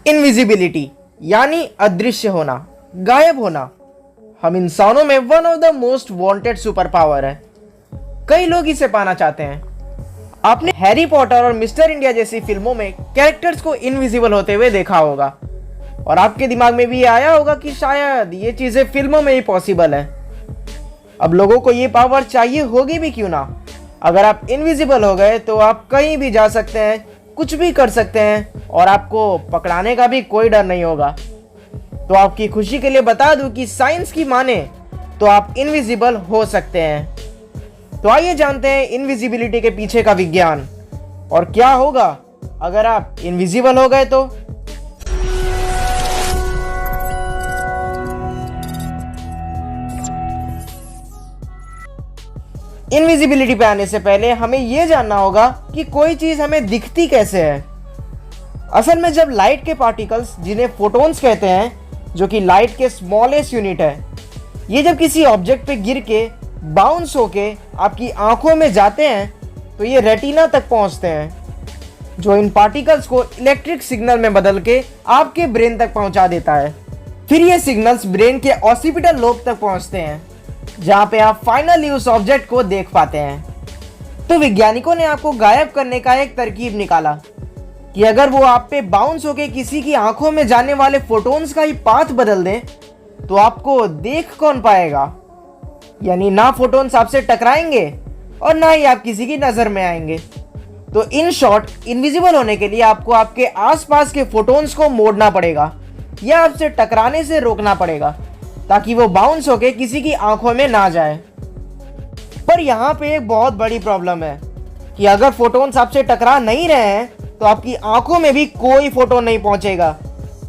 Invisibility यानी अदृश्य होना, गायब होना, हम इंसानों में one of the most wanted super power है। कई लोग इसे पाना चाहते हैं। आपने हैरी पॉटर और मिस्टर इंडिया जैसी फिल्मों में कैरेक्टर्स को इनविजिबल होते हुए देखा होगा और आपके दिमाग में भी ये आया होगा कि शायद ये चीजें फिल्मों में ही पॉसिबल है। अब लोगों को ये पावर चाहिए होगी भी क्यों ना। अगर आप इनविजिबल हो गए तो आप कहीं भी जा सकते हैं, कुछ भी कर सकते हैं और आपको पकड़ाने का भी कोई डर नहीं होगा। तो आपकी खुशी के लिए बता दूं कि साइंस की माने तो आप इनविजिबल हो सकते हैं। तो आइए जानते हैं इनविजिबिलिटी के पीछे का विज्ञान और क्या होगा अगर आप इनविजिबल हो गए तो। इनविजिबिलिटी पे आने से पहले हमें यह जानना होगा कि कोई चीज हमें दिखती कैसे है। असल में जब लाइट के पार्टिकल्स, जिन्हें फोटॉन्स कहते हैं, जो कि लाइट के स्मॉलेस्ट यूनिट है, ये जब किसी ऑब्जेक्ट पे गिर के बाउंस होके आपकी आंखों में जाते हैं तो ये रेटिना तक पहुंचते हैं, जो इन पार्टिकल्स को इलेक्ट्रिक सिग्नल में बदल के आपके ब्रेन तक पहुंचा देता है। फिर ये सिग्नल्स ब्रेन के ऑसिपिटल लोब तक पहुंचते हैं, जहां पे आप फाइनली उस ऑब्जेक्ट को देख पाते हैं। तो वैज्ञानिकों ने आपको गायब करने का एक तरकीब निकाला कि अगर वो आप पे बाउंस होके किसी की आंखों में जाने वाले फोटॉन्स का ही पाथ बदल दें तो आपको देख कौन पाएगा। यानी ना फोटॉन्स आपसे टकराएंगे और ना ही आप किसी की नजर में आएंगे। तो इन शॉर्ट, इनविजिबल होने के लिए आपको आपके आसपास के फोटॉन्स को मोड़ना पड़ेगा या आपसे टकराने से रोकना पड़ेगा ताकि वो बाउंस होके किसी की आंखों में ना जाए। पर यहाँ पे एक बहुत बड़ी प्रॉब्लम है कि अगर फोटॉन्स आपसे टकरा नहीं रहे हैं तो आपकी आंखों में भी कोई फोटोन नहीं पहुंचेगा,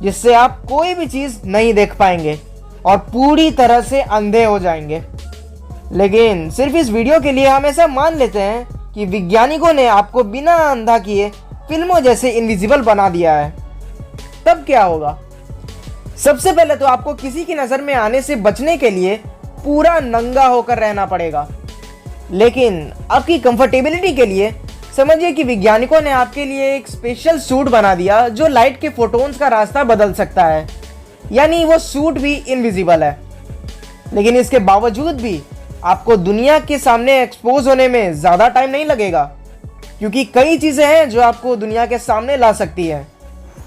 जिससे आप कोई भी चीज नहीं देख पाएंगे और पूरी तरह से अंधे हो जाएंगे। लेकिन सिर्फ इस वीडियो के लिए हम ऐसा मान लेते हैं कि वैज्ञानिकों ने आपको बिना अंधा किए फिल्मों जैसे इनविजिबल बना दिया है। तब क्या होगा? सबसे पहले तो आपको किसी की नजर में आने से बचने के लिए पूरा नंगा होकर रहना पड़ेगा। लेकिन आपकी कंफर्टेबिलिटी के लिए समझिए कि वैज्ञानिकों ने आपके लिए एक स्पेशल सूट बना दिया जो लाइट के फोटॉन्स का रास्ता बदल सकता है। यानी वो सूट भी इनविजिबल है। लेकिन इसके बावजूद भी आपको दुनिया के सामने एक्सपोज होने में ज़्यादा टाइम नहीं लगेगा, क्योंकि कई चीज़ें हैं जो आपको दुनिया के सामने ला सकती है।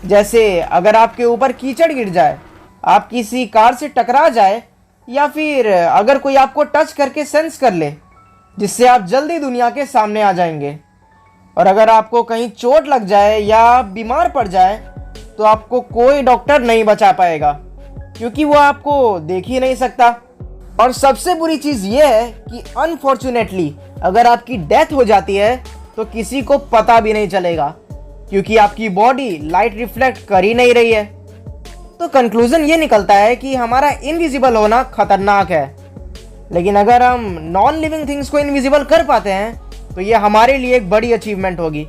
जैसे अगर आपके ऊपर कीचड़ गिर जाए, आप किसी कार से टकरा जाए, या फिर अगर कोई आपको टच करके सेंस कर ले, जिससे आप जल्दी दुनिया के सामने आ जाएंगे। और अगर आपको कहीं चोट लग जाए या आप बीमार पड़ जाए तो आपको कोई डॉक्टर नहीं बचा पाएगा, क्योंकि वो आपको देख ही नहीं सकता। और सबसे बुरी चीज़ ये है कि अनफॉर्चुनेटली अगर आपकी डेथ हो जाती है तो किसी को पता भी नहीं चलेगा, क्योंकि आपकी बॉडी लाइट रिफ्लेक्ट कर ही नहीं रही है। तो कंक्लूजन ये निकलता है कि हमारा इनविजिबल होना खतरनाक है, लेकिन अगर हम नॉन लिविंग थिंग्स को इनविजिबल कर पाते हैं तो ये हमारे लिए एक बड़ी अचीवमेंट होगी।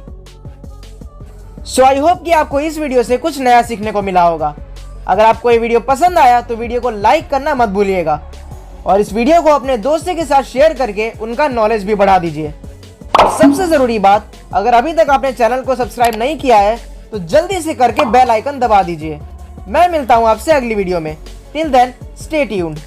सो आई होप कि आपको इस वीडियो से कुछ नया सीखने को मिला होगा। अगर आपको ये वीडियो पसंद आया तो वीडियो को लाइक करना मत भूलिएगा और इस वीडियो को अपने दोस्तों के साथ शेयर करके उनका नॉलेज भी बढ़ा दीजिए। और सबसे ज़रूरी बात, अगर अभी तक आपने चैनल को सब्सक्राइब नहीं किया है तो जल्दी से करके बेल आइकन दबा दीजिए। मैं मिलता हूँ आपसे अगली वीडियो में। Till then stay tuned.